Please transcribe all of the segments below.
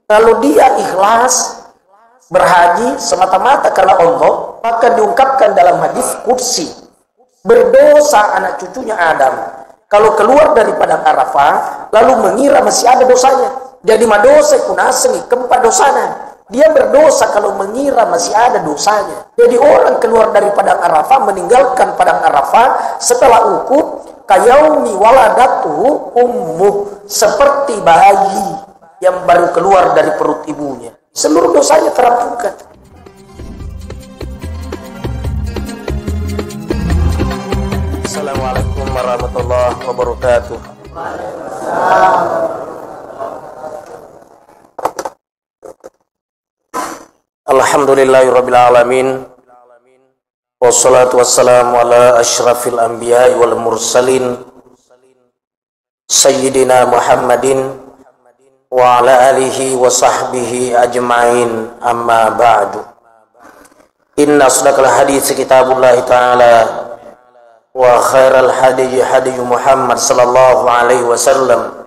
Kalau dia ikhlas berhaji semata-mata karena Allah, maka diungkapkan dalam hadis qudsi, berdosa anak cucunya Adam kalau keluar dari padang Arafah lalu mengira masih ada dosanya. Jadi madosa kunasengi keempat dosana. Dia berdosa kalau mengira masih ada dosanya. Jadi orang keluar dari padang Arafah, meninggalkan padang Arafah setelah ukuf, kayaumi waladatuhu ummuh, seperti bayi yang baru keluar dari perut ibunya. Seluruh dosanya terampunkan. Assalamualaikum warahmatullahi wabarakatuh. Alhamdulillahirabbil alamin. Wassalatu wassalamu ala asyrafil anbiya'i wal mursalin sayyidina Muhammadin wa ala alihi wa sahbihi ajma'in, amma ba'du. Inna asdaqal hadits kitabullah ta'ala wa khairal hadi hadi Muhammad sallallahu alaihi wasallam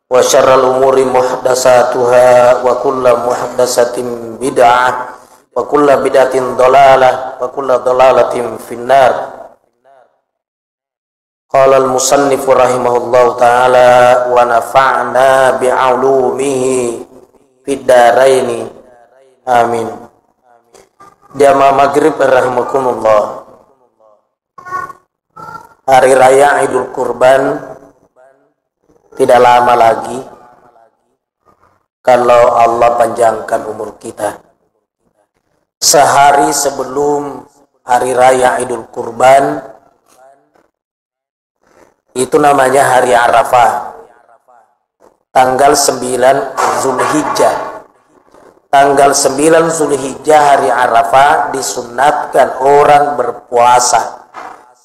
wa syarral umuri muhdatsatuha wa kullu muhdatsatin bid'ah wa kullu bid'atin dhalalah wa kullu dhalalatin finnar. Qala al-musannif rahimahullahu ta'ala wa nafa'na bi'ulumihi fid dharaini amin. Jamaah maghrib rahimakumullah. Hari raya Idul Kurban tidak lama lagi kalau Allah panjangkan umur kita. Sehari sebelum hari raya Idul Kurban, itu namanya hari Arafah, tanggal 9 Zulhijjah. Tanggal 9 Zulhijjah hari Arafah disunatkan orang berpuasa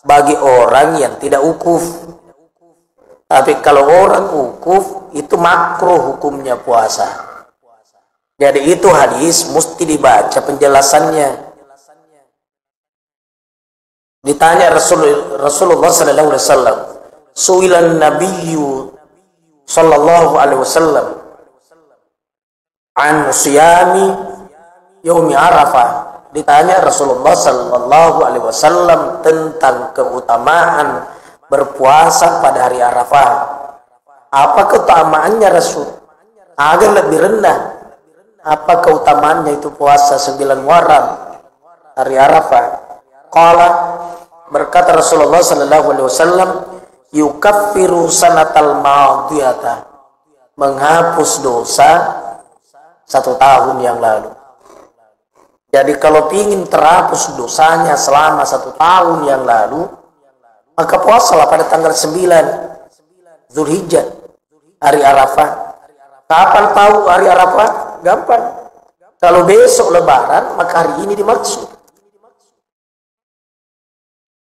bagi orang yang tidak ukuf. Tapi kalau orang ukuf itu makruh hukumnya puasa. Jadi itu hadis mesti dibaca penjelasannya. Ditanya Rasulullah sallallahu alaihi wasallam, su'ilan nabiyyu sallallahu alaihi wasallam an siyami yaumi Arafah. Ditanya Rasulullah sallallahu alaihi wasallam tentang keutamaan berpuasa pada hari Arafah. Apa keutamaannya Rasul? Agak lebih rendah. Apa keutamaannya itu puasa 9 Muharram hari Arafah? Qala, berkata Rasulullah sallallahu alaihi wasallam, yukaffiru sanatal madiyata, menghapus dosa 1 tahun yang lalu. Jadi kalau ingin terhapus dosanya selama 1 tahun yang lalu, maka puasalah pada tanggal 9 Zulhijjah, hari Arafah. Kapan tahu hari Arafah? Gampang. Kalau besok Lebaran, maka hari ini dimaksud.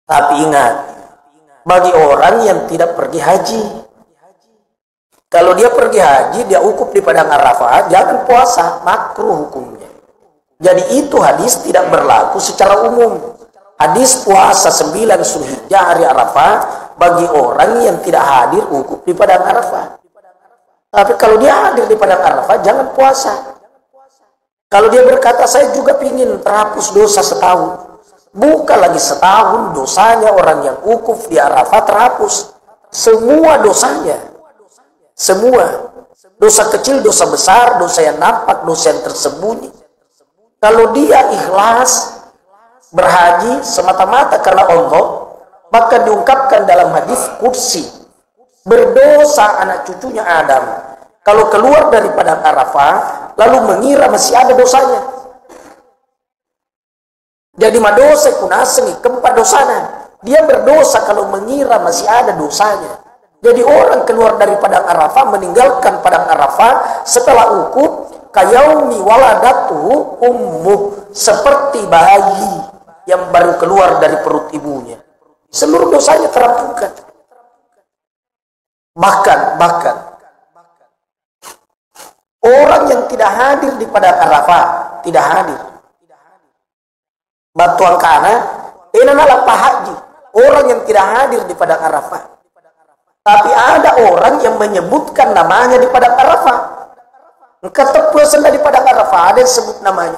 Tapi ingat, bagi orang yang tidak pergi haji, kalau dia pergi haji, dia ukuf di padang Arafah, jangan puasa, makruh hukumnya. Jadi itu hadis tidak berlaku secara umum. Hadis puasa 9 Zulhijjah hari Arafah bagi orang yang tidak hadir ukuf di padang Arafah. Tapi kalau dia hadir di padang Arafah, jangan puasa. Kalau dia berkata, saya juga ingin terhapus dosa setahun. Bukan lagi setahun dosanya orang yang ukuf di Arafah terhapus. Semua dosanya. Semua. Dosa kecil, dosa besar, dosa yang nampak, dosa yang tersembunyi. Kalau dia ikhlas berhaji semata-mata karena Allah, maka diungkapkan dalam hadis qudsi, berdosa anak cucunya Adam kalau keluar dari padang Arafah lalu mengira masih ada dosanya. Jadi madosa kunasengi keempat dosana. Dia berdosa kalau mengira masih ada dosanya. Jadi orang keluar dari padang Arafah, meninggalkan padang Arafah setelah ukuf, kayaumi waladatuhu ummuh, seperti bayi yang baru keluar dari perut ibunya. Seluruh dosanya terampunkan. Bahkan orang yang tidak hadir di padang Arafah, tidak hadir. Batuan kana, ini adalah haji. Orang yang tidak hadir di padang Arafah. Tapi ada orang yang menyebutkan namanya di padang Arafah. Ketepuasan dari padang Arafah ada yang sebut namanya.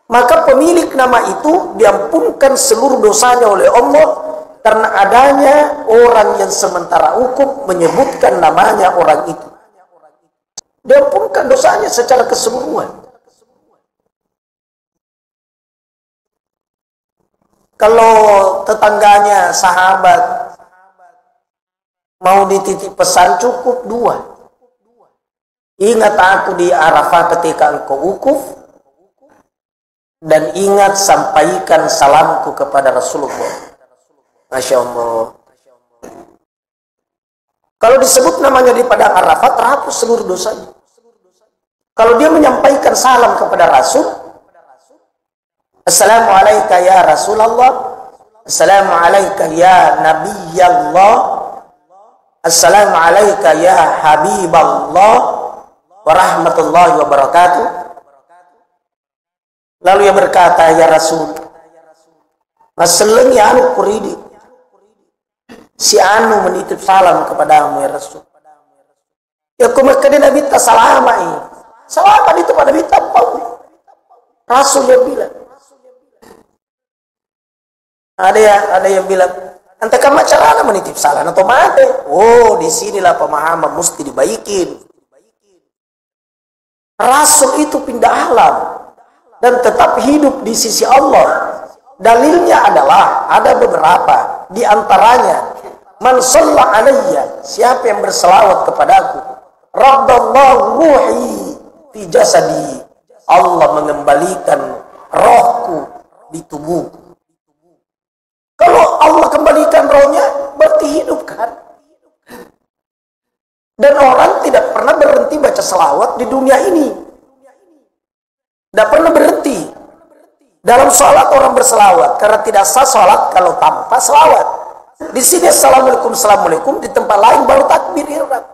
Maka pemilik nama itu diampunkan seluruh dosanya oleh Allah karena adanya orang yang sementara hukum menyebutkan namanya orang itu. Diampunkan dosanya secara keseluruhan. Kalau tetangganya sahabat mau dititip pesan cukup 2. Ingat aku di Arafah ketika engkau wukuf, dan ingat sampaikan salamku kepada Rasulullah. Masya Allah. Kalau disebut namanya di padang Arafah, terhapus seluruh dosanya. Kalau dia menyampaikan salam kepada Rasul, Assalamualaikum ya Rasulullah, Assalamualaikum ya Nabiyallah, Assalamualaikum ya Habiballah, warahmatullahi wabarakatuh. Lalu ia berkata, ya Rasul, maseleng ya anu kuridi, si anu menitip salam kepadamu ya Rasul. Ya kumakadin Nabi ta salamai, salaman itu pada Nabi tampau. Rasul yang bilang. Ada yang bilang, ente kan macam menitip salam atau mati? Oh, disinilah pemahaman mesti dibaikin. Rasul itu pindah alam dan tetap hidup di sisi Allah. Dalilnya adalah ada beberapa, di antaranya man shalla alayya, siapa yang berselawat kepadaku, raddallahu ruhi fi jasadi, Allah mengembalikan rohku di tubuhku. Kalau Allah kembalikan rohnya, berarti hidup kan? Dan orang tidak pernah berhenti baca selawat di dunia ini. Tidak pernah berhenti. Dalam sholat orang berselawat, karena tidak sah sholat kalau tanpa selawat. Di sini assalamualaikum, assalamualaikum, di tempat lain baru takbir ihram.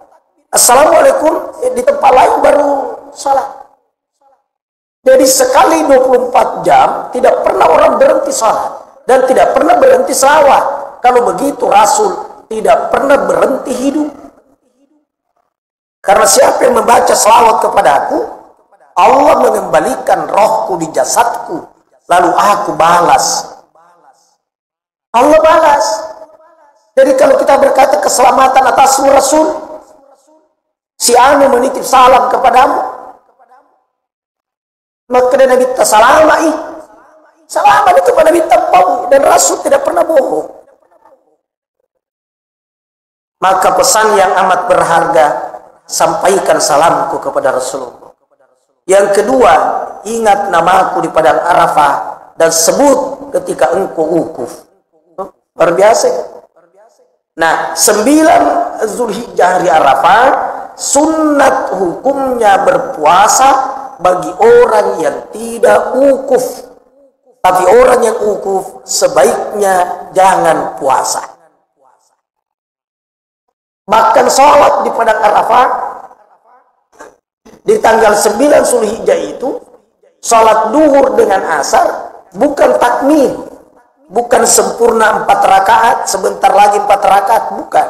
Assalamualaikum, di tempat lain baru sholat. Jadi sekali 24 jam tidak pernah orang berhenti sholat dan tidak pernah berhenti selawat. Kalau begitu Rasul tidak pernah berhenti hidup. Karena siapa yang membaca selawat kepadaku, Allah mengembalikan rohku di jasadku, lalu aku balas. Allah balas. Jadi kalau kita berkata keselamatan atas Rasul, si anu menitip salam kepadamu, maka Nabi tasalamai. Salaman itu pada Nabi tampau, dan Rasul tidak pernah bohong. Maka pesan yang amat berharga, sampaikan salamku kepada Rasulullah. Yang kedua, ingat namaku di padang Arafah dan sebut ketika engkau wukuf. Luar biasa. Nah, 9 Zulhijjah hari Arafah, sunat hukumnya berpuasa bagi orang yang tidak wukuf. Tapi orang yang wukuf sebaiknya jangan puasa. Bahkan sholat di padang Arafah di tanggal 9 Zulhijjah itu, sholat duhur dengan asar bukan takmir, bukan sempurna 4 rakaat, sebentar lagi 4 rakaat, bukan,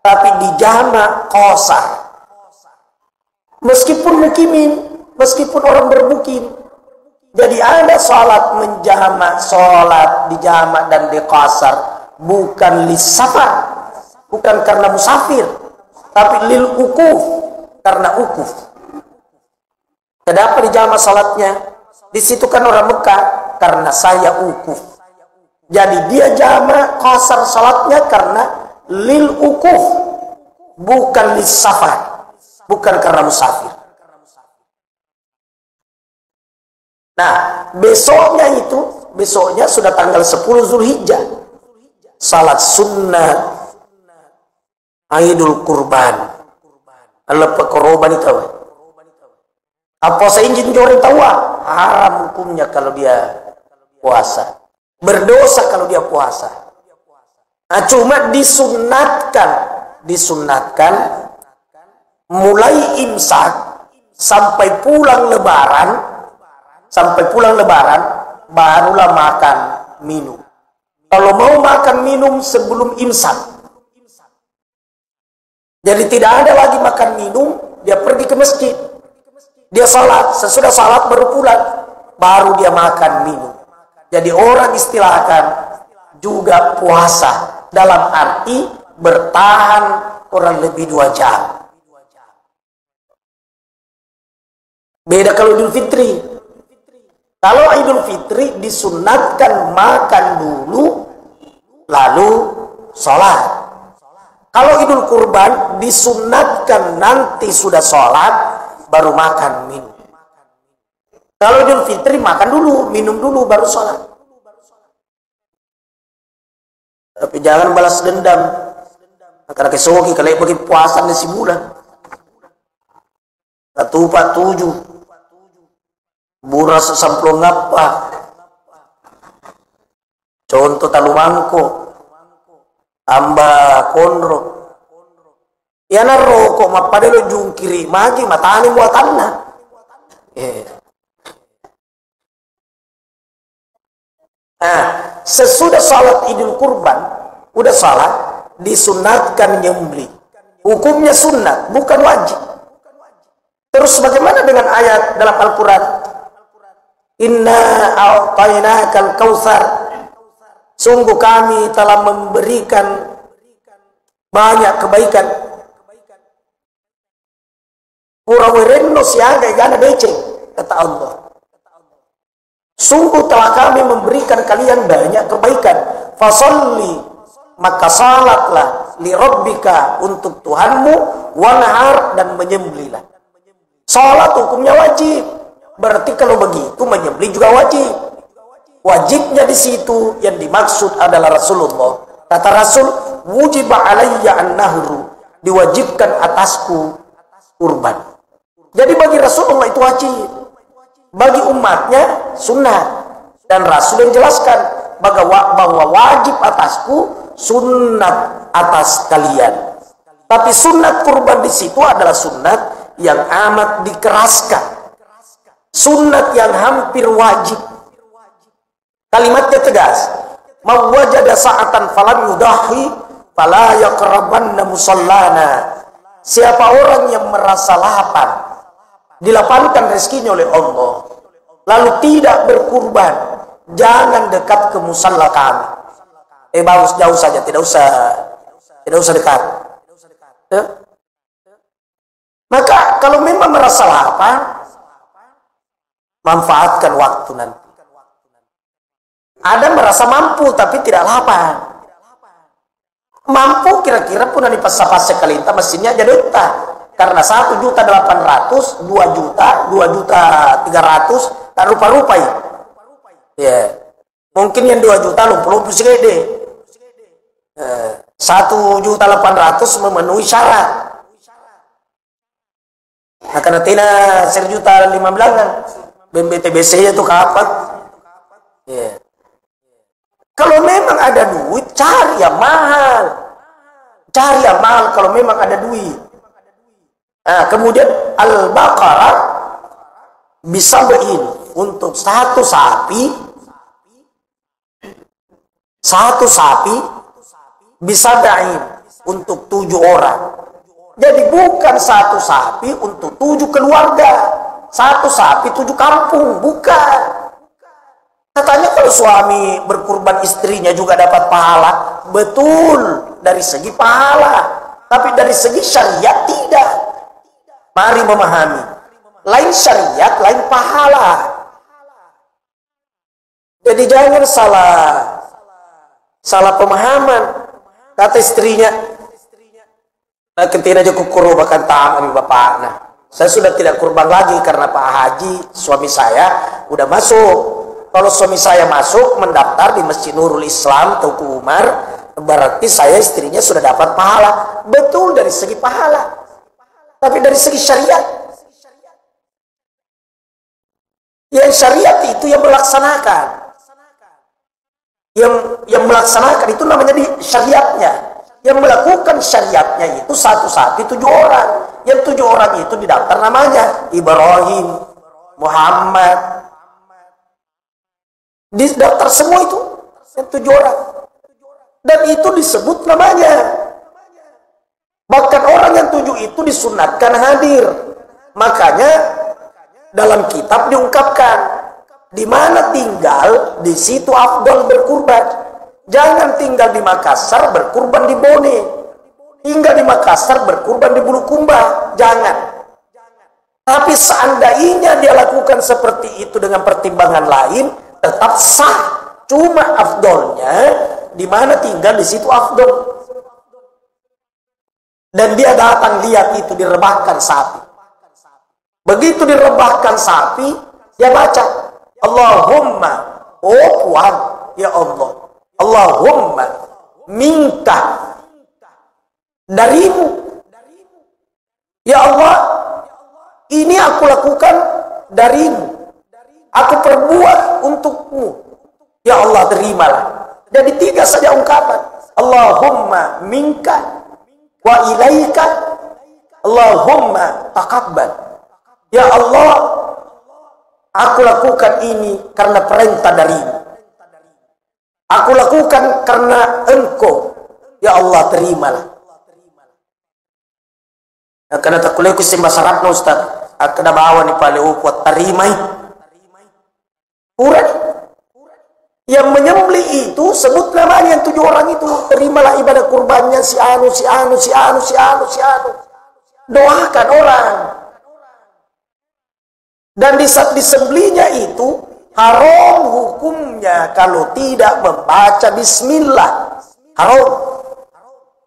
tapi dijama qasar. Meskipun mukimin, meskipun orang bermukim, jadi ada sholat menjama, sholat dijama dan diqasar, bukan lisafar, bukan karena musafir, tapi lil ukuf, karena ukuf. Kenapa dijama salatnya? Di situ kan orang Mekah, karena saya ukuf. Jadi dia jama qasar salatnya karena lil ukuf, bukan lis safar, bukan karena musafir. Nah, besoknya sudah tanggal 10 Zulhijjah. Salat sunnah Aidul Kurban. Allah pekoroban itu. Apa saya izin orang tahu? Haram hukumnya kalau dia puasa. Berdosa kalau dia puasa. Nah, cuma disunatkan mulai imsak sampai pulang lebaran. Sampai pulang lebaran barulah makan minum. Kalau mau makan minum sebelum imsak. Jadi tidak ada lagi makan minum dia pergi ke masjid, dia salat, sesudah salat baru pulang, baru dia makan minum. Jadi orang istilahkan juga puasa dalam arti bertahan kurang lebih 2 jam. Beda kalau Idul Fitri. Kalau Idul Fitri disunatkan makan dulu lalu sholat. Kalau Idul Kurban disunatkan nanti sudah sholat baru makan minum. Kalau Idul Fitri makan dulu, minum dulu baru sholat. Tapi jangan balas dendam. Karena kesoki kalau bagi puasa di bulan. 147 buras samplong ngapa. Contoh talumangko. Amba konro. Ya na rokok mapadelo jungkiri magi matani buatanna. Nah, sesudah salat Idul Kurban, udah salat, disunatkan nyembeli. Hukumnya sunnah, bukan wajib. Terus bagaimana dengan ayat dalam Al-Quran? Inna a'tainakal kautsar. Sungguh kami telah memberikan banyak kebaikan. Pura-wirenno siaga gana beceng, kata Allah. Sungguh telah kami memberikan kalian banyak kebaikan. Fasolli, maka salatlah li rabbika untuk Tuhanmu, wanhar dan menyembelihlah. Salat hukumnya wajib. Berarti kalau begitu menyembelih juga wajib. Wajibnya di situ yang dimaksud adalah Rasulullah. Kata Rasul, wujiba alayya an-nahru, diwajibkan atasku kurban. Jadi bagi Rasulullah itu wajib. Bagi umatnya sunnah. Dan Rasul yang jelaskan bahwa wajib atasku, sunnat atas kalian. Tapi sunnat kurban di situ adalah sunnat yang amat dikeraskan. Sunnat yang hampir wajib. Kalimatnya tegas. Man wajada sa'atan falam yudahi fala yaqrabanna musallana. Siapa orang yang merasa lapar, dilapangkan rezekinya oleh Allah, lalu tidak berkurban, jangan dekat ke musalla kami. Bagus jauh saja, tidak usah dekat. Ya? Maka kalau memang merasa lapar, manfaatkan waktu nanti. Ada merasa mampu tapi tidak lapar. Mampu kira-kira pun di pas-pas kalinta mesinnya jadi karena 1.800.000, 2.300.000 tak rupa-rupa ya. Mungkin yang 2 juta lumpuh segede. 1.800.000 memenuhi syarat. Nah, karena tina 1.500.000 BMBTBC itu kapan? Ya. Kalau memang ada duit, cari yang mahal. Cari yang mahal kalau memang ada duit. Nah, kemudian Al-Baqarah bisa berin untuk satu sapi bisa berin untuk 7 orang. Jadi bukan satu sapi untuk 7 keluarga, satu sapi 7 kampung, bukan. Katanya kalau suami berkurban istrinya juga dapat pahala. Betul dari segi pahala, tapi dari segi syariat tidak. Mari memahami, lain syariat, lain pahala. Jadi jangan salah pemahaman. Kata istrinya, ketika aja kukurbakan tamu bapak. Nah, saya sudah tidak kurban lagi karena Pak Haji suami saya udah masuk. Kalau suami saya masuk mendaftar di Masjid Nurul Islam Tuku Umar, berarti saya istrinya sudah dapat pahala. Betul dari segi pahala, tapi dari segi syariat, yang syariat itu yang melaksanakan, yang melaksanakan itu namanya di syariatnya. Yang melakukan syariatnya itu satu sapi 7 orang. Yang 7 orang itu didaftar namanya Ibrahim, Muhammad. Di daftar semua itu yang 7 orang. Dan itu disebut namanya. Bahkan orang yang 7 itu disunatkan hadir. Makanya dalam kitab diungkapkan, di mana tinggal, di situ afdal berkurban. Jangan tinggal di Makassar berkurban di Bone, tinggal di Makassar berkurban di Bulukumba. Jangan. Tapi seandainya dia lakukan seperti itu dengan pertimbangan lain, tetap sah. Cuma afdolnya di mana tinggal, di situ afdol. Dan dia datang lihat itu direbahkan sapi. Begitu direbahkan sapi, dia baca, Allahumma, oh Tuhan, ya Allah, Allahumma, minta darimu. Ya Allah, ini aku lakukan darimu. Aku perbuat untukmu. Ya Allah, terimalah. Jadi 3 saja ungkapan. Allahumma minka wa ilaika, Allahumma taqabbal. Ya Allah, aku lakukan ini karena perintah darimu. Aku lakukan karena engkau. Ya Allah, terimalah. Karena tak kuliah kusim masyarakat Ustaz. Akan bawa ni paleo kuat tarimai. Kurang. Yang menyembelih itu sebut namanya yang 7 orang itu. Terimalah ibadah kurbannya si anu, si anu, si anu, si anu, si anu. Doakan orang. Dan di saat disembelihnya itu haram hukumnya kalau tidak membaca bismillah. Haram.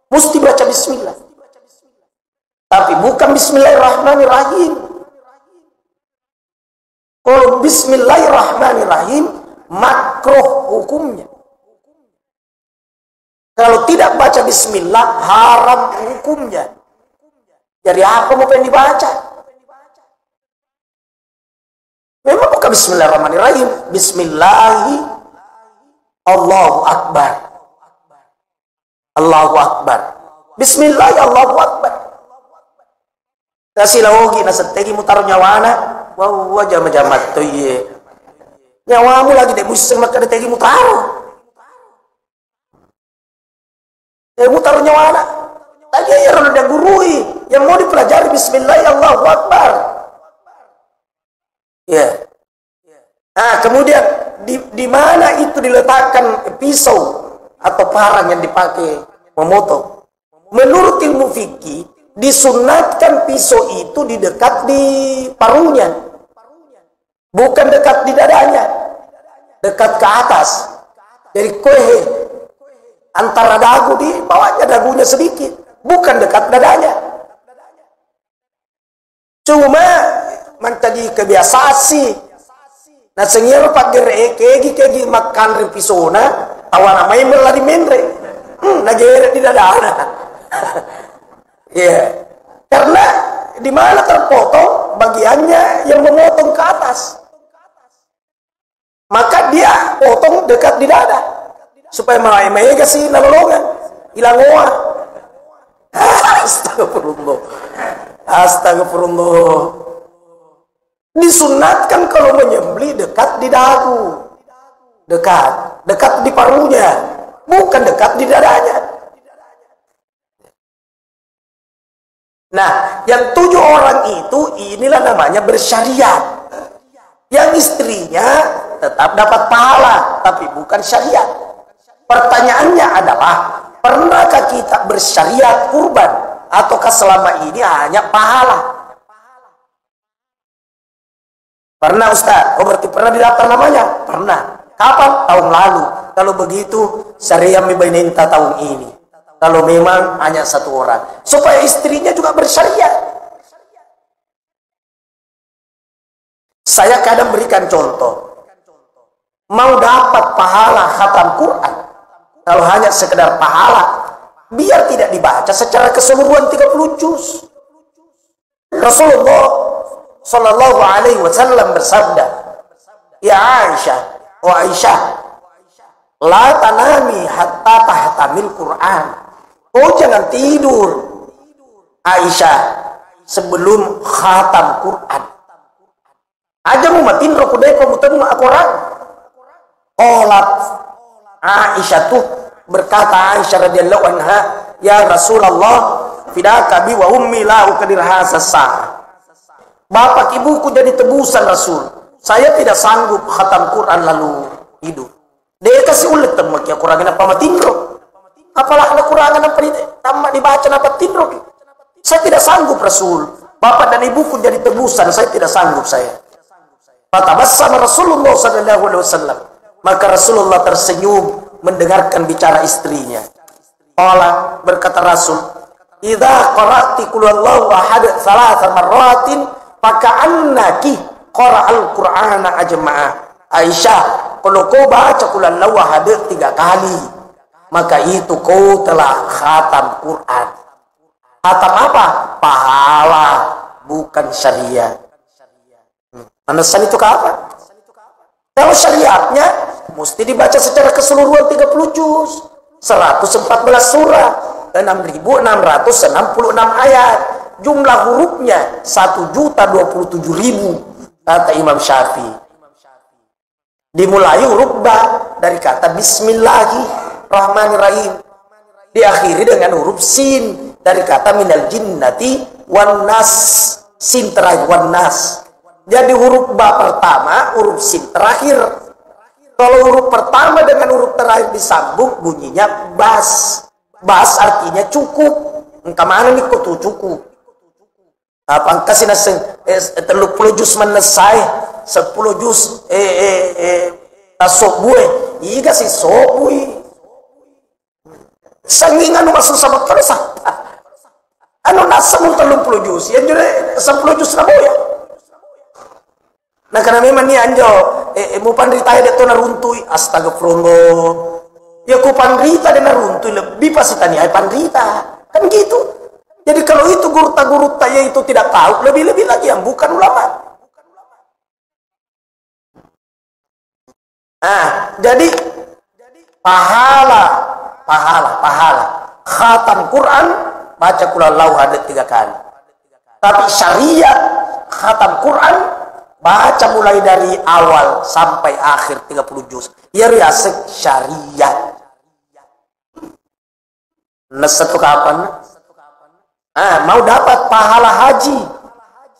Mesti baca bismillah. Tapi bukan bismillahirrahmanirrahim. Kalau bismillahirrahmanirrahim, makruh hukumnya. Kalau tidak baca bismillah, haram hukumnya. Jadi apa mau pengen dibaca? Memang bukan bismillahirrahmanirrahim. Bismillahi, Allahu Akbar. Allahu Akbar. Bismillahi, Allahu Akbar. Kasih lagi nasetegi mutar nyawana, wah jam-jamat tuh ye. Nyawamu lagi dek musim maka detegi mutar. Mutar nyawana. Tadi ya orang ada gurui yang mau dipelajari Bismillah, Allahu Akbar. Ya. Nah, kemudian di mana itu diletakkan pisau atau parang yang dipakai memotong? Menurut ilmu fikih, disunatkan pisau itu di dekat di paruhnya, bukan dekat di dadanya, dekat ke atas. Dari kuehe antara dagu di bawahnya, dagunya sedikit, bukan dekat dadanya. Cuma tadi kebiasaan sih. Nah sengir pak gere kegi makan pisau na tawana main melari mendre, nagere di dadana. Ya, karena di mana terpotong bagiannya yang memotong ke atas, maka dia potong dekat di dada supaya mega sih nolongan hilang oa. Astagfirullah, astagfirullah. Disunatkan kalau menyembelih dekat di dagu, dekat di paruhnya, bukan dekat di dadanya. Nah, yang 7 orang itu inilah namanya bersyariat. Yang istrinya tetap dapat pahala, tapi bukan syariat. Pertanyaannya adalah, pernahkah kita bersyariat kurban? Ataukah selama ini hanya pahala? Pernah Ustaz? Oh berarti pernah didaftar namanya? Pernah. Kapan? Tahun lalu. Kalau begitu, syariat mibainenta tahun ini. Kalau memang hanya 1 orang, supaya istrinya juga bersyariat. Saya kadang berikan contoh, mau dapat pahala khatam Quran, kalau hanya sekedar pahala, biar tidak dibaca secara keseluruhan 30 juz. Rasulullah Sallallahu Alaihi Wasallam bersabda, ya Aisyah, wa Aisyah, la tanami hatta tahtamil Quran. Oh jangan tidur Aisyah sebelum khatam Quran. Aja mu matin roku deko mutemu aku orang. Olat Aisyah tuh Berkata Aisyah radhiyallahu anha, "Ya Rasulullah, fidaka bi wa ummi la uqdir hasasa." Bapak ibuku jadi tebusan Rasul. Saya tidak sanggup khatam Quran lalu hidup. Dia kasih ulet temak ya kurangan apa matindro. Apalah ada kurangan apa tamat dibaca apa tindro. Saya tidak sanggup Rasul. Bapak dan ibuku jadi tebusan, saya tidak sanggup saya. Fatabassama Rasulullah sallallahu alaihi wasallam. Maka Rasulullah tersenyum mendengarkan bicara istrinya. Allah berkata Rasul, "Idza qara'ti qul huwallahu ahad thalatha marratin faka'annaki qara'al Qur'ana ajma'a." Aisyah, kalau kau baca qul huwallahu ahad 3 kali, maka itu kau telah khatam Quran. Khatam apa? Pahala, bukan syariat. Alasan itu apa? Kalau syariatnya mesti dibaca secara keseluruhan 30 juz, 114 surah, 6.666 ayat. Jumlah hurufnya 1.027.000 kata Imam Syafi'i. Dimulai huruf ba dari kata Bismillahirrahmanirrahim. Diakhiri dengan huruf sin dari kata minal jinnati wan nas. Sin terakhir wan nas. Jadi huruf ba pertama, huruf sin terakhir. Kalau huruf pertama dengan huruf terakhir disambung bunyinya bas. Bas artinya cukup. Engkau mana nih kau tuh cukup? Apa kasih naseng 30 juz menesai 10 juz tasok bue. Iya sih sok bue. Sangingan masuk sama kalau sah. Anu nasa mun 30 juz, ya jadi 10 juz na boya. Nah karena memang ni anjo mu pandrita de to naruntui astagfirullah. Ya ku pandrita de naruntui lebih pasti tani ai pandrita. Kan gitu. Jadi kalau itu guru-guru ya itu tidak tahu, lebih-lebih lagi yang bukan ulama. Nah, jadi pahala khatam Quran baca qul huwallahu ahad 3 kali. Tapi syariat khatam Quran baca mulai dari awal sampai akhir 30 juz. Ya riasek syariat. Satu kapan? Mau dapat pahala haji,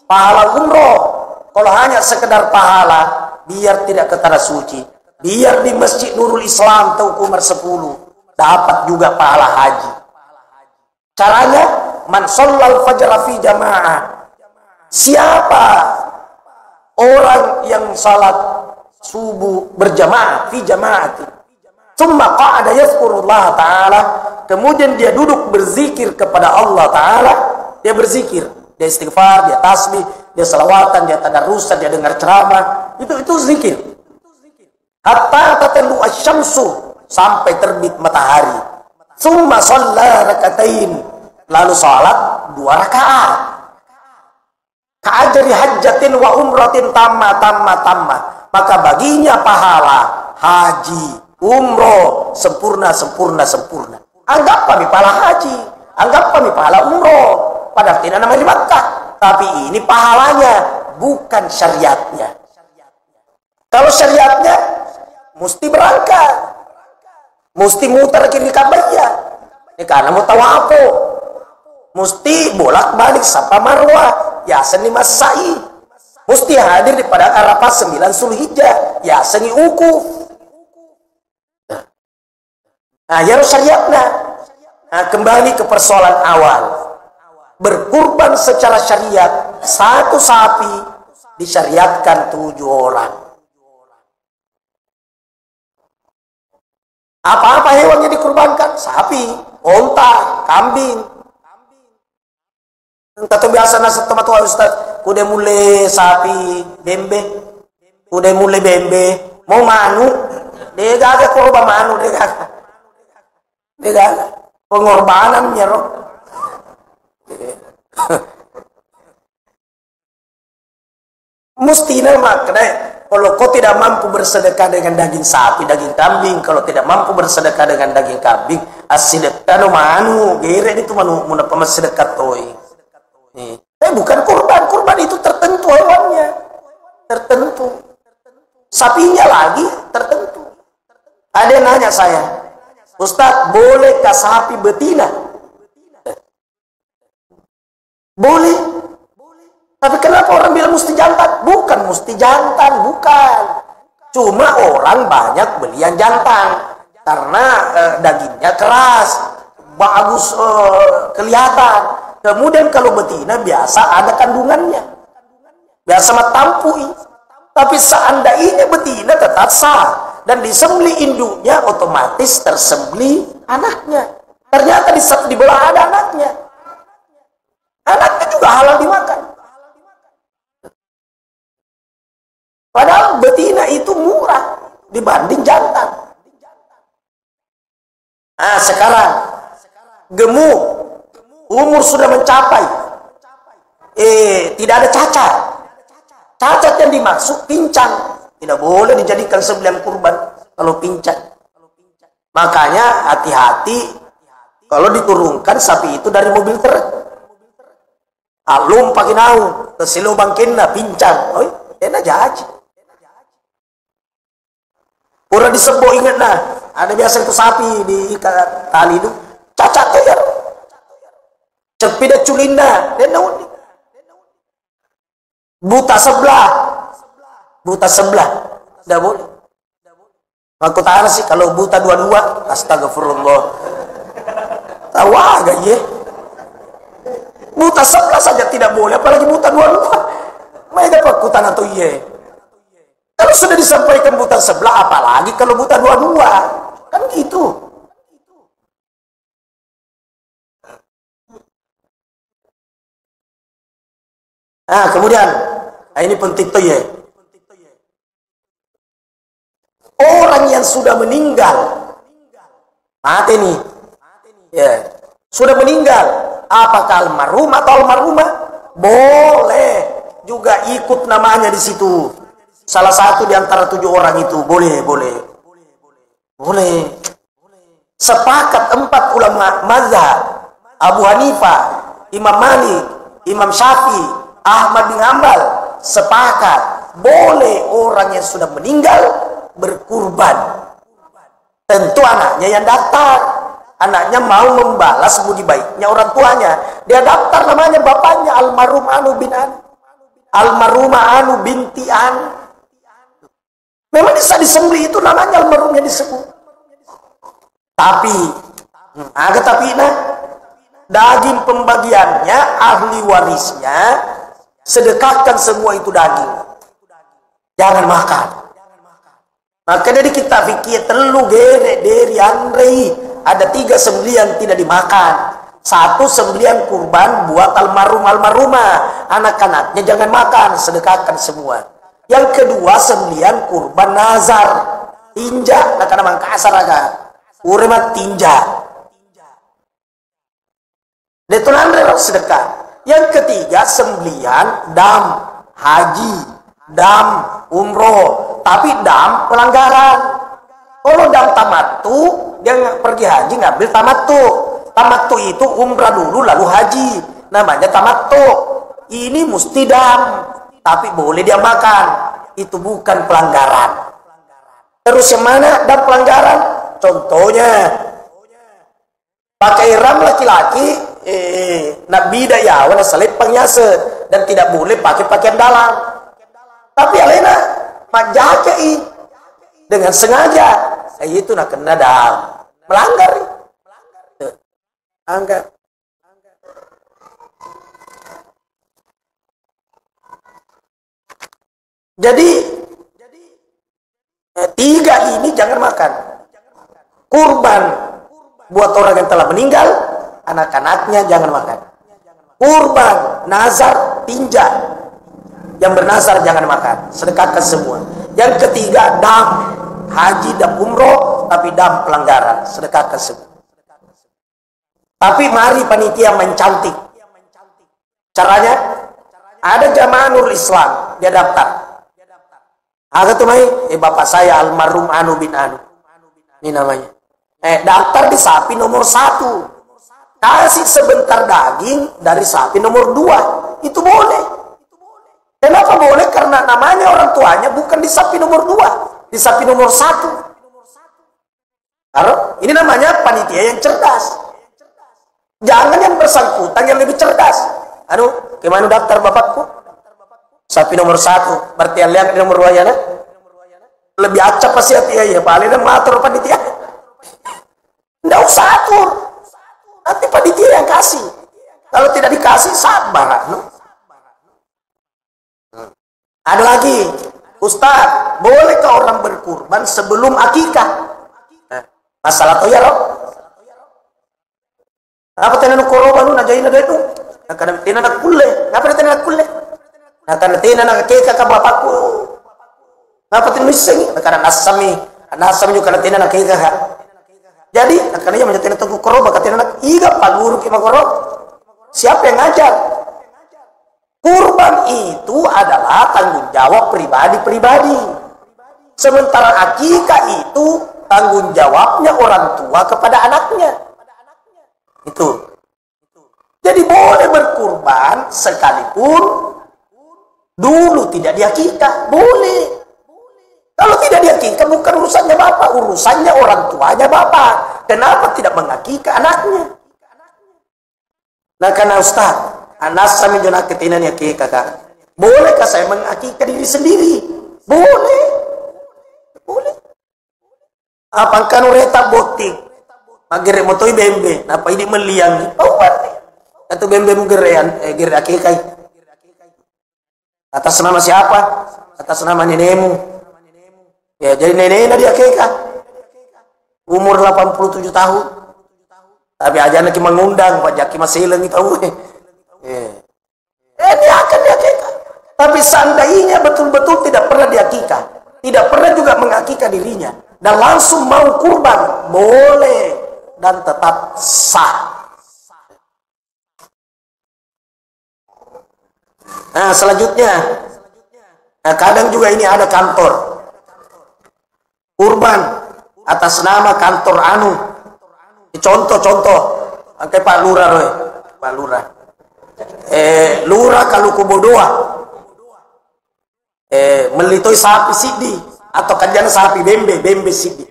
pahala umroh. Kalau hanya sekedar pahala, biar tidak ke tanah suci, biar di Masjid Nurul Islam Tauku Umar 10 dapat juga pahala haji. Caranya man shallal fajr fi jamaah. Siapa orang yang salat subuh berjamaah fi jamaati. Tsumma qa'ada yazkurullah taala, kemudian dia duduk berzikir kepada Allah taala, dia berzikir, dia istighfar, dia tasbih, dia selawatan, dia tadarrusan, dia dengar ceramah, itu zikir. Hatta tatlu asy-syamsu, sampai terbit matahari. Tsumma shalla rakatain, lalu salat 2 rakaat. Ka'ajri hajjatin wa umratin tamma. Maka baginya pahala haji, umroh sempurna. Anggap kami pahala haji, anggap kami pahala umroh. Padahal tidak nama di Makkah, tapi ini pahalanya, bukan syariatnya. Kalau syariatnya mesti berangkat, mesti mutar kiri Ka'bah. Ini karena mau tawafu, mesti bolak-balik Safa Marwah, ya seni Masai, mesti hadir di pada Arafah 9 Zulhijjah, ya seni ukuf. Nah, ya syariatnya. Nah, kembali ke persoalan awal. Berkurban secara syariat, 1 sapi disyariatkan 7 orang. Apa-apa hewannya dikurbankan? Sapi, onta, kambing. Kata biasa nasa teman tua Ustaz, kuda mulai sapi, bembe, kuda mulai bembe, mau manu, dia gak korban manu, dia pengorbanannya roh. Mestinya makna kalau kau tidak mampu bersedekah dengan daging sapi, daging kambing, kalau tidak mampu bersedekah dengan daging kambing, asidekah no manu, gere itu manu muna pemasedekah toy. Bukan kurban itu tertentu hewannya, tertentu. Sapinya lagi tertentu. Ada yang nanya saya, Ustaz, bolehkah sapi betina? Boleh. Tapi kenapa orang bilang mesti jantan? Bukan mesti jantan, bukan. Cuma orang banyak beli yang jantan karena dagingnya keras, bagus kelihatan. Kemudian kalau betina biasa ada kandungannya, biasa matampui. Tapi seandainya betina tetap sah dan disembeli induknya, otomatis tersembeli anaknya. Ternyata di belah ada anaknya. Anaknya juga halal dimakan. Padahal betina itu murah dibanding jantan. Nah sekarang gemuk, umur sudah mencapai, tidak ada cacat. Cacat yang dimaksud pincang, tidak boleh dijadikan sembelihan kurban kalau pincang. Makanya hati-hati kalau diturunkan sapi itu dari mobil truk. Alum pakai naung, kesilubang kena pincang, enak jaji. Pura disebo ingat nah, ada biasa itu sapi di tali itu, cacat tuh ya. Cepi dah culinda, dan unik. Buta sebelah, tidak boleh. Aku tahu sih kalau buta dua-dua, astagfirullah. Tahu agak ya. Buta sebelah saja tidak boleh, apalagi buta dua-dua. Mereka pakutan atau iya. Kalau sudah disampaikan buta sebelah, apalagi kalau buta dua-dua. Kan gitu. Nah, kemudian, ini penting tuh ya. Orang yang sudah meninggal, mati nih, ya, sudah meninggal, apakah almarhum atau almarhumah? Boleh juga ikut namanya di situ. Salah satu di antara 7 orang itu boleh. Sepakat 4 ulama mazhab, Abu Hanifah, Imam Malik, Imam Syafi'i, Ahmad bin Hanbal, sepakat boleh orang yang sudah meninggal berkurban. Tentu anaknya yang daftar. Anaknya mau membalas budi baiknya orang tuanya. Dia daftar namanya bapaknya almarhum Anu bin Anu, almarhumah Anu binti Anu. Memang bisa disembeli itu namanya almarhumnya disebut. Tapi daging pembagiannya ahli warisnya sedekahkan semua itu daging. Jangan makan. Maka dari kita fikir telu gerek dari Andrei ada 3 sembelian tidak dimakan. 1 sembelian kurban buat almarhumah, anak-anaknya jangan makan, sedekahkan semua. Yang kedua sembelian kurban nazar, tinja, nak nama kasar agak, uremat tinja. Detonandre sedekah. Yang ketiga sembelian dam haji, dam umroh, tapi dam pelanggaran. Kalau dam tamattu, dia pergi haji ngambil tamattu. Tamattu itu umrah dulu lalu haji, namanya tamattu. Ini mesti dam, tapi boleh dia makan. Itu bukan pelanggaran. Terus yang mana dam pelanggaran? Contohnya pakai ram laki-laki, nabi daya wana selepang yase, dan tidak boleh pakai pakaian dalam. Tapi alena majake dengan sengaja, itu nak kena dam, melanggar. Angkat. Jadi 3 ini jangan makan. Kurban buat orang yang telah meninggal, anak-anaknya jangan makan. Kurban, nazar, tinja, yang bernazar jangan makan, sedekahkan semua. Yang ketiga dam haji dan umroh, tapi dam pelanggaran, sedekahkan semua. Tapi mari panitia mencantik. Caranya ada jamaah Nurul Islam, dia daftar. Agak tuh bapak saya almarhum Anu bin Anu, ini namanya. Daftar di sapi nomor 1, kasih sebentar daging dari sapi nomor 2, itu boleh. Kenapa boleh? Karena namanya orang tuanya bukan di sapi nomor 2, di sapi nomor 1. Taruh Ini namanya panitia yang cerdas. Jangan yang bersangkutan yang lebih cerdas. Kemana daftar bapakku? Sapi nomor 1. Berarti yang lihat nomor 2 ya, lebih acap pasti hati ya. Paling dan matur panitia. Nggak usah atur. Nanti panitia yang kasih. Kalau tidak dikasih, sabar. Ada lagi, Ustaz, bolehkah orang berkurban sebelum akikah? Masalah toh ya loh. Apa tenan koroban na jaina da itu? Karena tenan nak kulle. Ngapa tenan nak kulle? Nah karena tenan nak keka ka bapakku. Ngapa tenan miseng? Karena nasami juga karena tenan nak keka. Jadi karena dia menjadi tenan koroba ka tenan nak iga paguru ki magoro. Siapa yang ngajar? Kurban itu adalah tanggung jawab pribadi-pribadi. Sementara akikah itu tanggung jawabnya orang tua kepada anaknya. Itu. Jadi boleh berkurban sekalipun dulu tidak diakikah, boleh. Kalau tidak diakikah bukan urusannya bapak, urusannya orang tuanya bapak. Kenapa tidak mengakikah anaknya? Nah karena Ustaz, anak saya menjona ketina ni akikah kak. Bolehkah saya mengakikah diri sendiri? Boleh. Boleh. Apa kan ureta botik? Magere motoi bembe, napa ini meliang? Oh mati. Atau bembe mugerean, gere akikah. Atas nama siapa? Atas nama nenekmu. Ya jadi neneknya dia akikah. Umur 87 tahun. Tapi aja nak mengundang Pak Jaki masih hilang tahu. Dia akan diakikah. Tapi seandainya betul-betul tidak pernah diakikah, tidak pernah juga mengakikah dirinya, dan langsung mau kurban, boleh dan tetap sah. Nah selanjutnya, kadang juga ini ada kantor kurban atas nama kantor anu. Contoh, angkai Pak Lurah roy, Pak Lurah. Lurah kalau kubodoa, melitoi sapi sidi atau kajian sapi bembe sidi.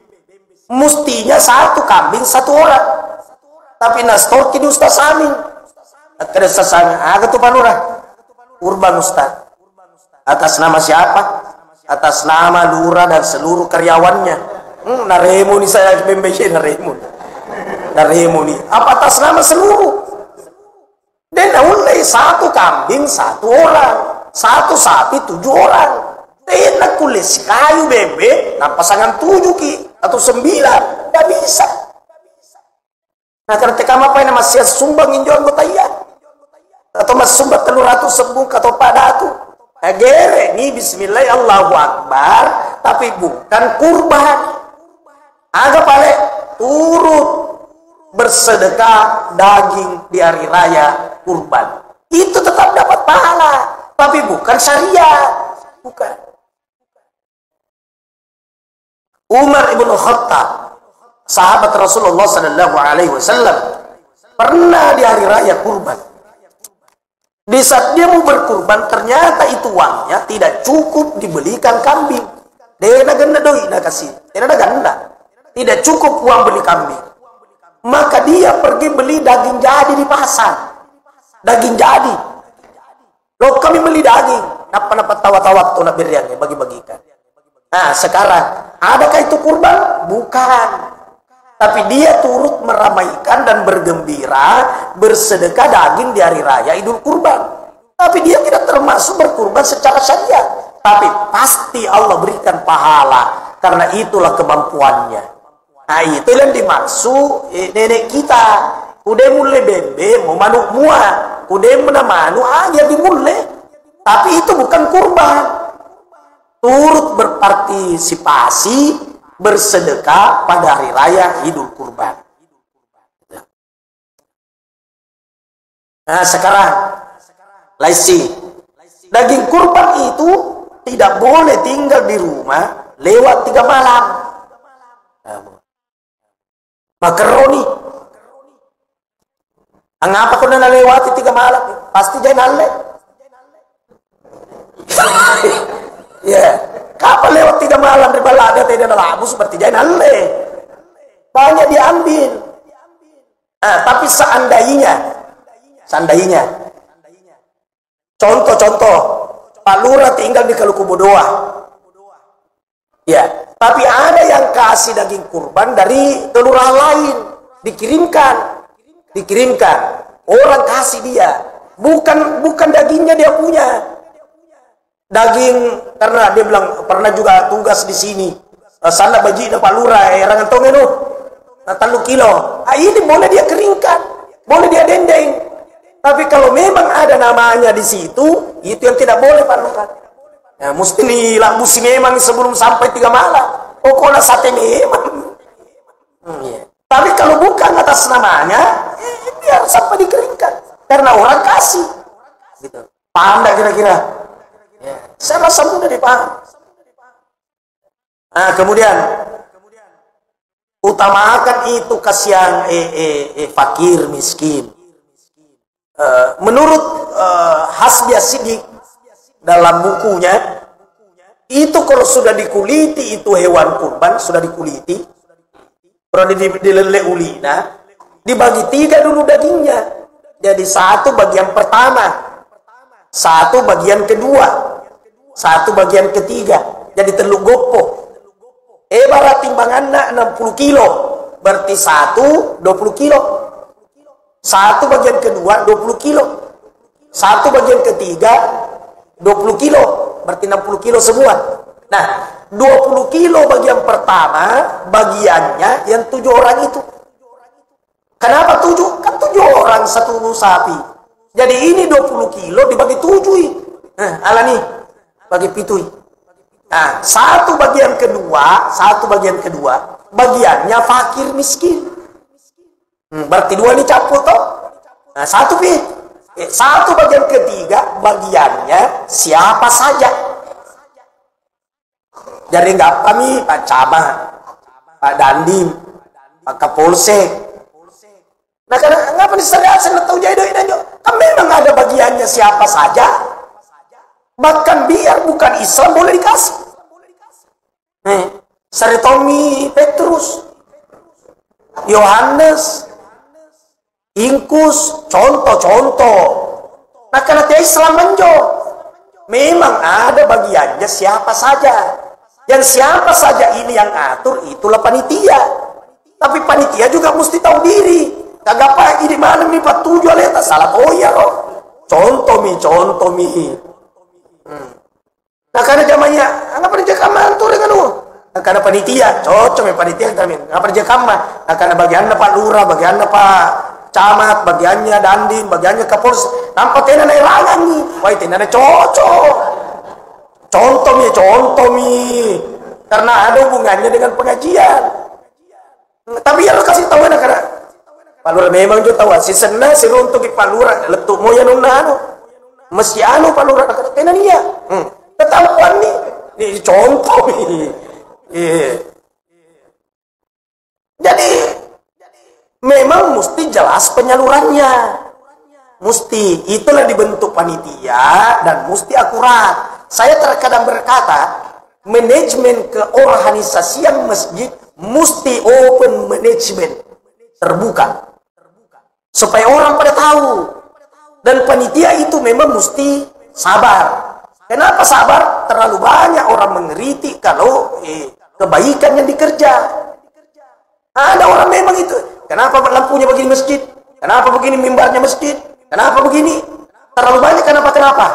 Mestinya 1 kambing 1 orang. Tapi nastor kini Ustaz Samin. Ada Ustaz Samin. Agak tuh Pak Lurah. Kurban Ustaz. Atas nama siapa? Atas nama Lurah dan seluruh karyawannya. Naremo nih saya bembe naremo. Naremo nih. Apa atas nama seluruh? Dan ulai 1 kambing 1 orang, 1 sapi 7 orang. Tenak kulis kayu bembe, nah pasangan 7 ki atau 9, nggak bisa. Nah karena tekam apa yang masih sumbang injor mutaya, atau masih sumbang 300 sebung atau padatu. Agere ni Bismillah Allahu Akbar, tapi bukan kurban. Agak paling turut bersedekah daging di hari raya kurban. Itu tetap dapat pahala, tapi bukan syariat. Bukan. Umar ibn Khattab, sahabat Rasulullah sallallahu alaihi wasallam, pernah di hari raya kurban. Di saat dia mau berkurban, ternyata itu uangnya tidak cukup dibelikan kambing. Dia ganda doi nak kasih, dia ganda. Tidak cukup uang beli kambing. Maka dia pergi beli daging jadi di pasar. Daging jadi. Loh kami beli daging. Napa tawa-tawa tuh nak beriannya bagi-bagikan. Nah sekarang adakah itu kurban? Bukan. Tapi dia turut meramaikan dan bergembira bersedekah daging di hari raya Idul Kurban. Tapi dia tidak termasuk berkurban secara syariat. Tapi pasti Allah berikan pahala karena itulah kemampuannya. Nah itu yang dimaksud nenek kita. Kude mulai bembe mau manuk mua, kude menamanu aja dimulai. Tapi itu bukan kurban. Turut berpartisipasi bersedekah pada hari raya Idul Kurban. Nah sekarang laisi daging kurban itu tidak boleh tinggal di rumah lewat 3 malam. Makaroni. Angapa kau nak lewati 3 malam? Pasti jangan le. Ya, kapan lewat 3 malam di balada tidak ada labu seperti jangan le. banyak diambil. Nah, tapi seandainya, contoh, Pak Lurah tinggal di Kalukubodoa, ya, tapi ada yang kasih daging kurban dari kelurahan lain, dikirimkan, orang kasih dia, bukan dagingnya dia punya, daging karena dia bilang pernah juga tugas di sini, sana baji Pak Lurah, Rangantonge no, 3 kilo, ini boleh dia keringkan, boleh dia dendeng. Tapi kalau memang ada namanya di situ, itu yang tidak boleh Pak Lurah. Ya, mesti dilambusi memang sebelum sampai 3 malam. Pokoknya sate memang. Ya. Tapi kalau bukan atas namanya, biar sampai dikeringkan. Karena orang kasih. Gitu. Paham tak kira-kira? Ya. Saya rasa mudah dipaham. Nah, kemudian utamakan itu kasihan fakir miskin. Menurut Hasbi As-Siddiq dalam bukunya, itu kalau sudah dikuliti, itu hewan kurban sudah dikuliti, pernah dilele ulina, dibagi 3 dulu dagingnya. Jadi 1 bagian pertama, 1 bagian kedua, 1 bagian ketiga. Jadi teluk gopo. Barat timbangannya 60 kilo, berarti 1 20 kilo. 1 bagian kedua 20 kilo, 1 bagian ketiga 20 kilo, berarti 60 kilo semua. Nah, 20 kilo bagian pertama, bagiannya yang 7 orang itu. Kenapa 7? Kan 7 orang 1 sapi. Jadi ini 20 kilo dibagi 7. Nah, alani bagi pitui. Nah, 1 bagian kedua, bagiannya fakir miskin. Berarti 2 ini campur toh. Nah, 1 pi. 1 bagian ketiga bagiannya siapa saja. Jadi enggak kami Pak Camat, Pak Dandim, Pak Kapolsek. Nah, karena ngapa saya tahu jadi dan kan memang ada bagiannya siapa saja. Bahkan biar bukan Islam boleh dikasih. Sari Tommy Petrus, Yohanes, Ingkus, contoh. Nah, karena dia Islam menjo, memang ada bagiannya siapa saja. Yang siapa saja ini yang atur, itulah panitia. Tapi panitia juga mesti tahu diri. Kagak apa ini mana nih Pak 7 aleta salah ya loh. Contoh mi. Nah, karena zamannya, ngapa dia kamantur dengan lu? Nah, karena panitia, cocok ya panitia kita min. Ngapa dia kamar? Nah, karena bagiannya Pak Lurah, bagiannya Pak Camat, bagiannya Dandim, bagiannya Kapolres, nampak tenan ay rangan nih. Wah, tenan cocok. Contoh mi. Karena ada hubungannya dengan pengajian. Tapi ya lo kasih tahu karena Pak Lurah memang juga tahu. Si senang si untuk Pak Lurah letuk mo yan anu. Mesti anu Pak Lurah kata tenan iya. Ketahuan nih. Ini contoh nih. Jadi memang mesti jelas penyalurannya. Mesti. Itulah dibentuk panitia dan mesti akurat. Saya terkadang berkata, manajemen keorganisasian masjid mesti open management. Terbuka. Supaya orang pada tahu. Dan panitia itu memang mesti sabar. Kenapa sabar? Terlalu banyak orang mengeritik kalau kebaikan yang dikerja. Ada orang memang itu. Kenapa lampunya begini masjid? Kenapa begini mimbarnya masjid? Kenapa begini? Terlalu banyak kenapa?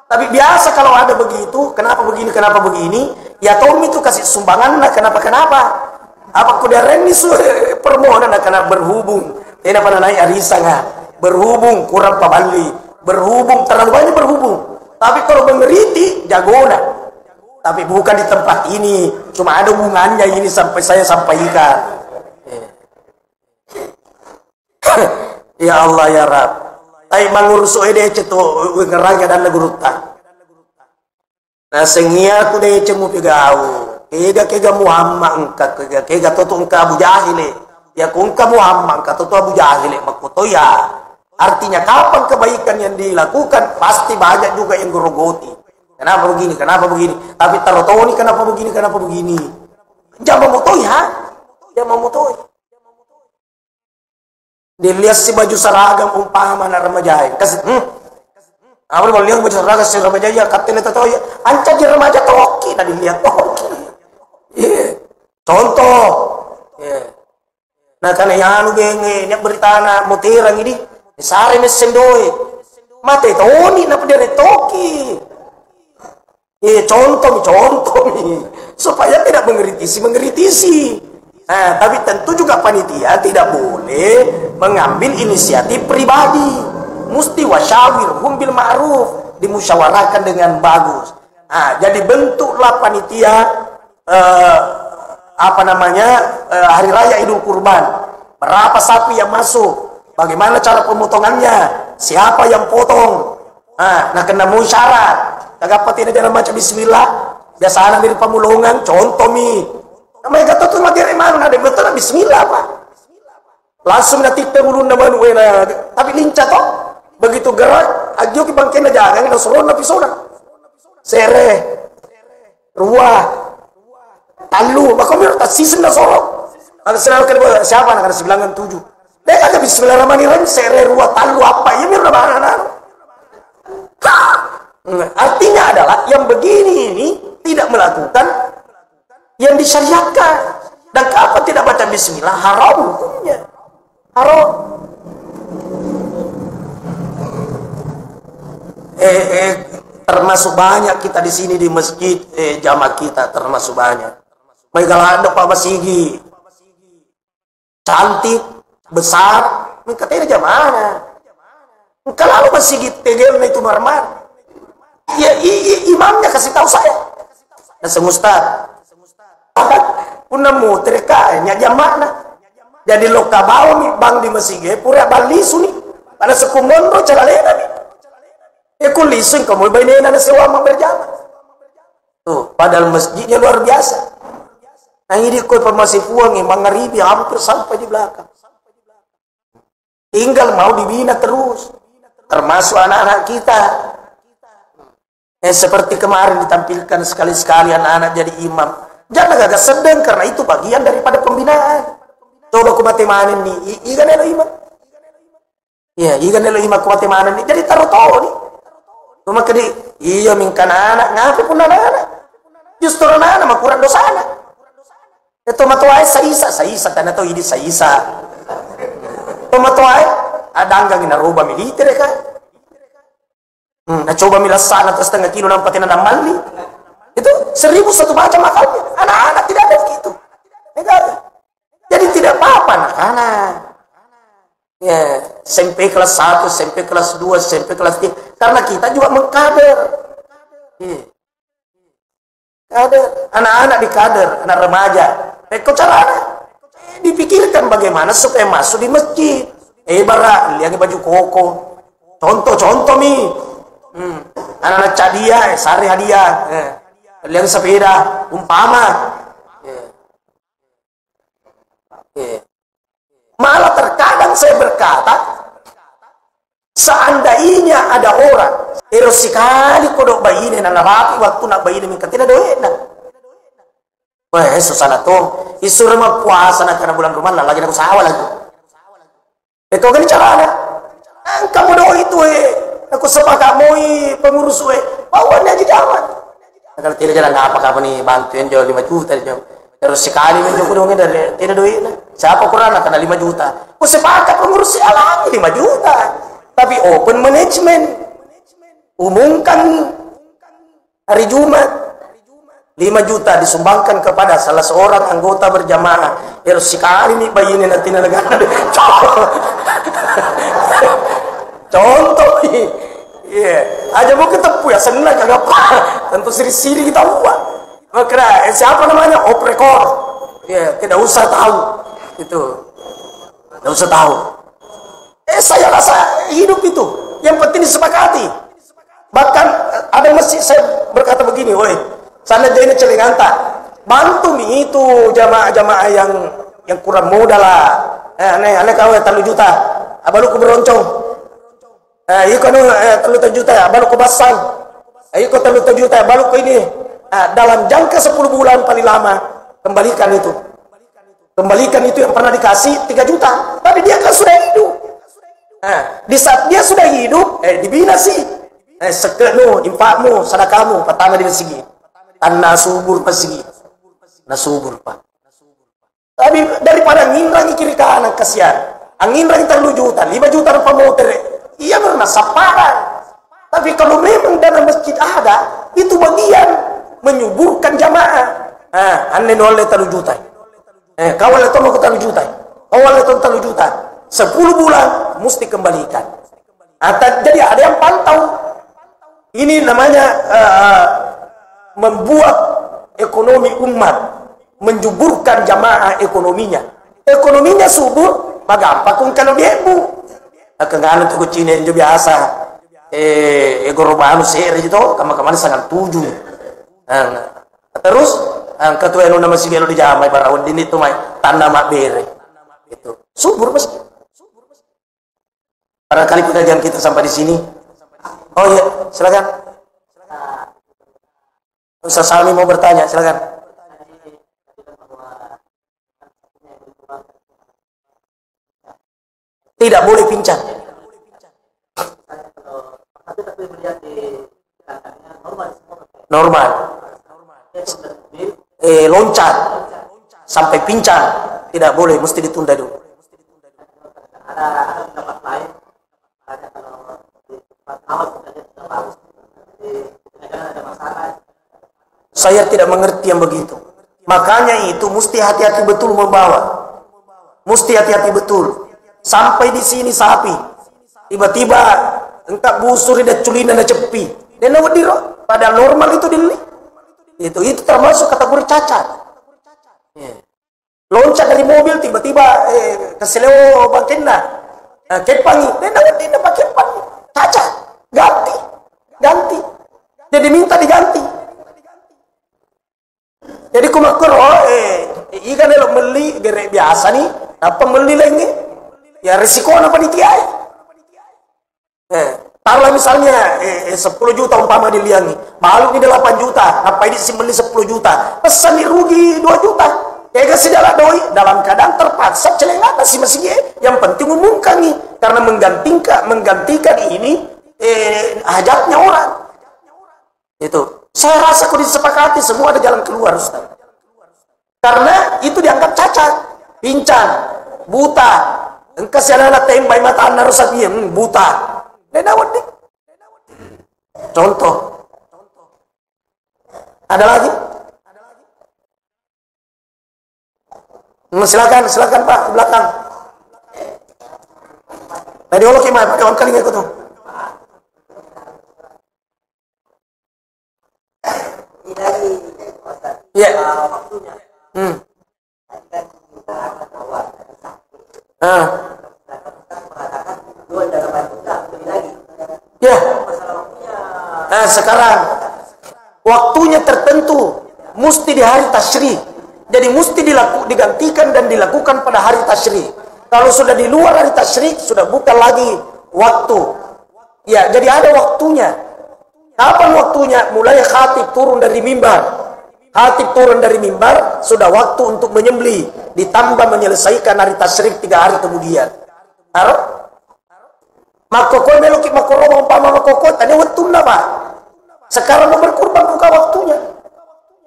Tapi biasa kalau ada begitu, kenapa begini? Ya Tom itu kasih sumbangan lah kenapa? Apa kudaren ini permohonan karena berhubung. Ini apa namanya arisan berhubung kurang pabali, berhubung terlalu banyak berhubung. Tapi kalau mengeriti jagona. Tapi bukan di tempat ini, cuma ada hubungannya ini sampai saya sampaikan. Ya Allah ya Rab. Ay mangurus ede ceto ngerangga dan nagurutang. Nah sengia ku de cemu pigau. Kega Muhammad kega toto engka Abu Jahil. Ya kungka Muhammad kata toto Abu Jahil makoto ya. Artinya kapan kebaikan yang dilakukan pasti banyak juga yang gerogoti. Kenapa begini? Tapi taruh ini kenapa begini? Jangan moto ya. Dia memutoi. Dilihat si baju seragam umpama anak remaja. Kasih, apa mau lihat baju seragam si remaja ya katanya tahu ya. Anca di remaja toki, nah dilihat toki. Iya. Contoh. Iya. Nah karena yang anu genge, ini berita anak mutirang ini, sari mesendoi, mate toni napa dari toki. Iya contoh nih, supaya tidak mengeritisi. Nah tapi tentu juga panitia tidak boleh mengambil inisiatif pribadi, mesti wasyawirhum bil ma'ruf, dimusyawarahkan dengan bagus. Nah jadi bentuklah panitia. Hari raya Idul Kurban, berapa sapi yang masuk, bagaimana cara pemotongannya, siapa yang potong, nah kena syarat, kagak tidak jalan macam bismillah, biasa dari pamulungan, contoh namanya kata tuh magere mana ada betul bismillah pak, langsung nanti terulun nama tapi lincah toh, begitu gerak, ajo ki bangkena jangan ada suruh nabi sona, sere, ruah. Talu, maka mir tak season dah sorok. Ada selalu kedua siapa nak ada 97. Dia kata bismillahirrahmanirrahim sere ruah talu apa ya mir mana. Artinya adalah yang begini ini tidak melakukan yang disyariatkan. Dan kapan tidak baca bismillah haram hukumnya. Haram. Termasuk banyak kita di sini di masjid jamaah kita termasuk banyak. Baiklah ada Pak Masigi, cantik, besar, katanya jamaah. Kalau Masigi tegel itu marmar, ya imamnya kasih tahu saya. Dan semustad, puna muter kayaknya jamaah. Jadi loka bau nih bang di Masigi, pura bali suni, pada sekumondro calalena nih. Ya kulisin kamu bayinya ada selama berjamaah. Tuh, padahal masjidnya luar biasa. Nah ini kau masih puang mengeribi hampir sampai di belakang. Tinggal mau dibina terus, termasuk anak-anak kita. Seperti kemarin ditampilkan sekali-sekali anak-anak jadi imam. Jangan agak sedang karena itu bagian daripada pembinaan. Coba ku matemanin nih, ikan elo imam. Ya, ikan elo imam ku matemanin nih. Jadi taruh tahu nih. Cuma kedi, iya mingkan anak ngapain pun anak-anak. Justru anak-anak mah kurang dosa anak. Itu matuai saisa karena tahu ini saisa. Itu matuai ada anggang ina roba militer kan. Nah coba milas sana terus setengah kilo nampatin ada mali. Itu 1001 macam makannya. Anak-anak tidak ada begitu. Negara. Jadi tidak apa-apa anak-anak. Ya, SMP kelas 1, SMP kelas 2, SMP kelas 3. Karena kita juga mengkader. Kader, anak-anak di kader, anak remaja. Kok caranya? Dipikirkan bagaimana supaya masuk di masjid. Bara, lihat baju koko. Contoh anak-anak cadia, sari hadiah. Lihat sepeda, umpama. Malah terkadang saya berkata, seandainya ada orang, sekali kodok bayi ini, anak rapi waktu nak bayi ini, tidak doa. Wah, susah tuh. Isu rumah puasa nak karena bulan Ramadan lagi aku sawah lagi. Itu kan caranya. Kamu doa itu aku sepakat mau pengurus bawaannya aja dapat. Kalau tidak jalan apa kamu nih bantuin jual 5 juta jauh. Terus sekali menjauh dong dari tidak doa. Siapa kurang kena 5 juta. Aku sepakat pengurus alami 5 juta. Tapi open management umumkan hari Jumat 5 juta disumbangkan kepada salah seorang anggota berjamaah. Harus sekali nih bayi ini nanti negara. Contoh nih. Iya. Aja mau ketemu ya senang kagak apa. Tentu siri-siri kita buat. Maka siapa namanya? Oprekor. Iya, tidak usah tahu. Itu. Tidak usah tahu. Saya rasa hidup itu yang penting disepakati. Bahkan ada masjid saya berkata begini, woi. Sana jadi celinganta, bantu nih itu jamaah-jamaah yang kurang modal lah. Aneh kau 3 juta, abalu ku beroncong. Iko 3 juta, abalu ku basang. Iko 3 juta, abalu ku ini. Dalam jangka 10 bulan paling lama kembalikan itu. Kembalikan itu yang pernah dikasih 3 juta. Tapi dia kan sudah hidup. Nah, di saat dia sudah hidup, dibina sih. Sekenu, impakmu, sedekahmu, pertama dia segi. Tanah subur pasigi. Nasubur, Pak. Tapi daripada ngindrangi kiri kanan, kasihan. Angindrangi 3 juta, 5 juta rupiah motor. Iya pernah saparan. Tapi kalau memang dana masjid ada, itu bagian menyuburkan jamaah. Ane nolnya 3 juta. Kawal itu mau ke 3 juta. Kawal itu 3 juta. 10 bulan mesti kembalikan. Jadi ada yang pantau. Ini namanya membuat ekonomi umat, menjuburkan jamaah ekonominya. Ekonominya subur, maka pun kalau dia bu. Kengalan tuh kucingin juga biasa. Gorobanu sehari itu, kamar-kamar sangat 7. Terus ketua yang nama si Gelo di Jamai Barawon ini tuh tanda mak bere. Itu subur pasti. Barangkali pengajian kita sampai di sini. Oh iya, silakan. Ustaz Salmi mau bertanya, silakan. Tidak boleh pincang. Normal. Loncat sampai pincang tidak boleh, mesti ditunda dulu. Saya tidak mengerti yang begitu. Makanya itu mesti hati-hati betul membawa. Mesti hati-hati betul. Sampai di sini sapi, tiba-tiba engkau busur dan culina dan cepi. Dan wadiro pada normal itu dili. Itu termasuk kategori cacat. Loncat dari mobil tiba-tiba keseleo bangkena. Kepangi, dan tidak pakai kepangi. Cacat, ganti. Jadi minta diganti. Jadi kumakro, ikan elok meli gerek biasa nih, apa meli lagi? Ya risiko apa ditiai? Taruhlah misalnya 10 juta umpama diliangi, malu ini 8 juta, apa ini si meli 10 juta, pesan nih rugi 2 juta. Kayak kasih dalam doi, dalam keadaan terpaksa celengata si masih yang penting umumkan nih, karena menggantikan ini hajatnya orang. Itu. Saya rasa kok disepakati semua ada jalan keluar, Ustaz. Karena itu dianggap cacat, pincang, buta. Engkau siapa tembak mata anak rusak dia, buta. Denawadik. Contoh. Ada lagi? Silakan Pak, di belakang. Radiolog gimana? Pak Dewan kali ikut tuh. Ya. Ya. Sekarang waktunya tertentu, mesti di hari tasyrik. Jadi mesti digantikan dan dilakukan pada hari tasyrik. Kalau sudah di luar hari tasyrik, sudah bukan lagi waktu. Ya, jadi ada waktunya. Kapan waktunya? Mulai khatib turun dari mimbar. Khatib turun dari mimbar, sudah waktu untuk menyembelih. Ditambah menyelesaikan hari tasyrik 3 hari kemudian. Makoko melukik makoro umpama makoko tadi waktunya Pak. Sekarang mau berkurban buka waktunya.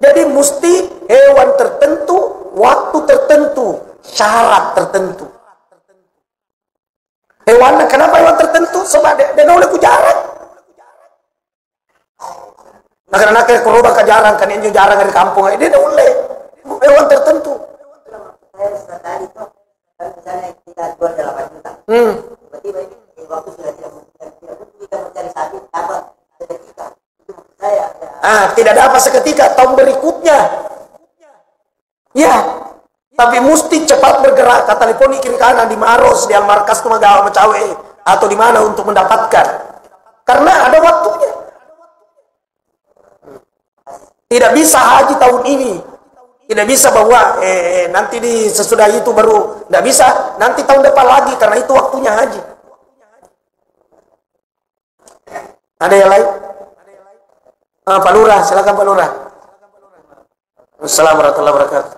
Jadi mesti hewan tertentu, waktu tertentu, syarat tertentu. Hewan, kenapa hewan tertentu? Sebab dia oleh kujaran. Karena kayak korban kejarang, kan ini jarang dari kampung. Dia oleh hewan tertentu. Misalnya kita jual 8 juta. Tiba-tiba ini waktu sudah tidak kita mencari sapi dapat seketika. Tidak dapat seketika, tahun berikutnya. Ya, tapi mesti cepat bergerak. Kata telepon kiri kanan di Maros, di Almarkas Tumagawa Macawe atau di mana untuk mendapatkan. Karena ada waktunya. Tidak bisa haji tahun ini. Tidak bisa bahwa nanti sesudah itu baru. Tidak bisa, nanti tahun depan lagi karena itu waktunya haji. Ada yang lain? Pak Lurah, silakan Pak Lurah. Assalamualaikum warahmatullahi wabarakatuh.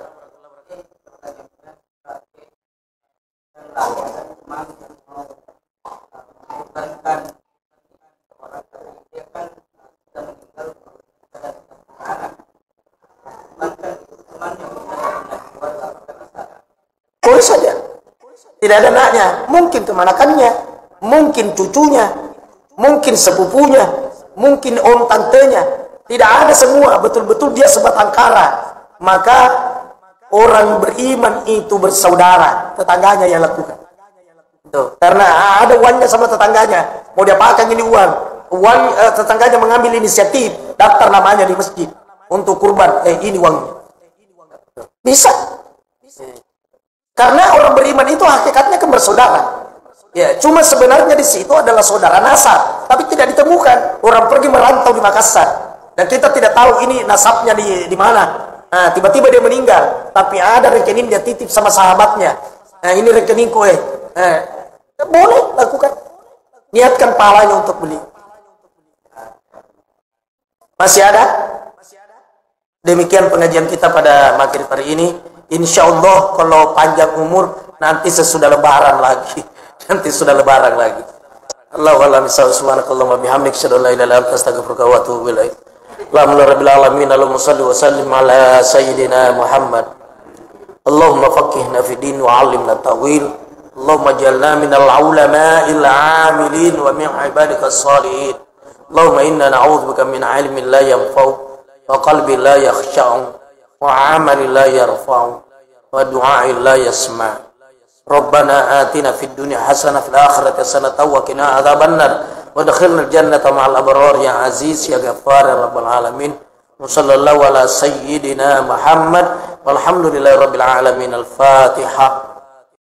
Boleh saja. Tidak ada anaknya, mungkin kemanakannya, mungkin cucunya, mungkin sepupunya, mungkin om tantenya. Tidak ada semua, betul-betul dia sebatang kara. Maka orang beriman itu bersaudara, tetangganya yang lakukan. Tuh. Karena ada uangnya sama tetangganya, mau dia pakai ini uang tetangganya mengambil inisiatif, daftar namanya di masjid untuk kurban, ini uangnya. Bisa. Karena orang beriman itu hakikatnya kan bersaudara. Ya, cuma sebenarnya di situ adalah saudara nasab, tapi tidak ditemukan. Orang pergi merantau di Makassar dan kita tidak tahu ini nasabnya di mana. Nah, tiba-tiba dia meninggal, tapi ada rekening dia titip sama sahabatnya. Nah, ini rekeningku boleh lakukan. Niatkan pahalanya untuk beli. Masih ada? Demikian pengajian kita pada maghrib hari ini. Insya Allah kalau panjang umur nanti sesudah lebaran lagi. Nanti sudah lebaran lagi. Allahu subhanakallahumma bihamdik asyhadu an la ilaha illa anta astaghfiruka wa atubu ilaik. Alhamdulillah rabbil alamin. Allahumma shalli wa sallim ala sayyidina Muhammad. Allahumma faqihna fid din wa 'allimna ta'wil. Allahumma ij'alna minal ulama'il 'amilin wa min ibadikas shalihin. Allahumma inna na'udzubika min 'ilmin la yanfa'u wa qalbin la yakhsha'u wa amalin la yarfa'u wa du'a'in la yasma'. Rabbana atina fid dunya hasanah fil akhirati hasanah wa qina adzabannar wa adkhilna jannata ma'al abrar ya aziz ya ghaffar ya rabbal alamin. Wa sallallahu ala sayyidina Muhammad walhamdulillahi rabbil alamin. Al-Fatihah.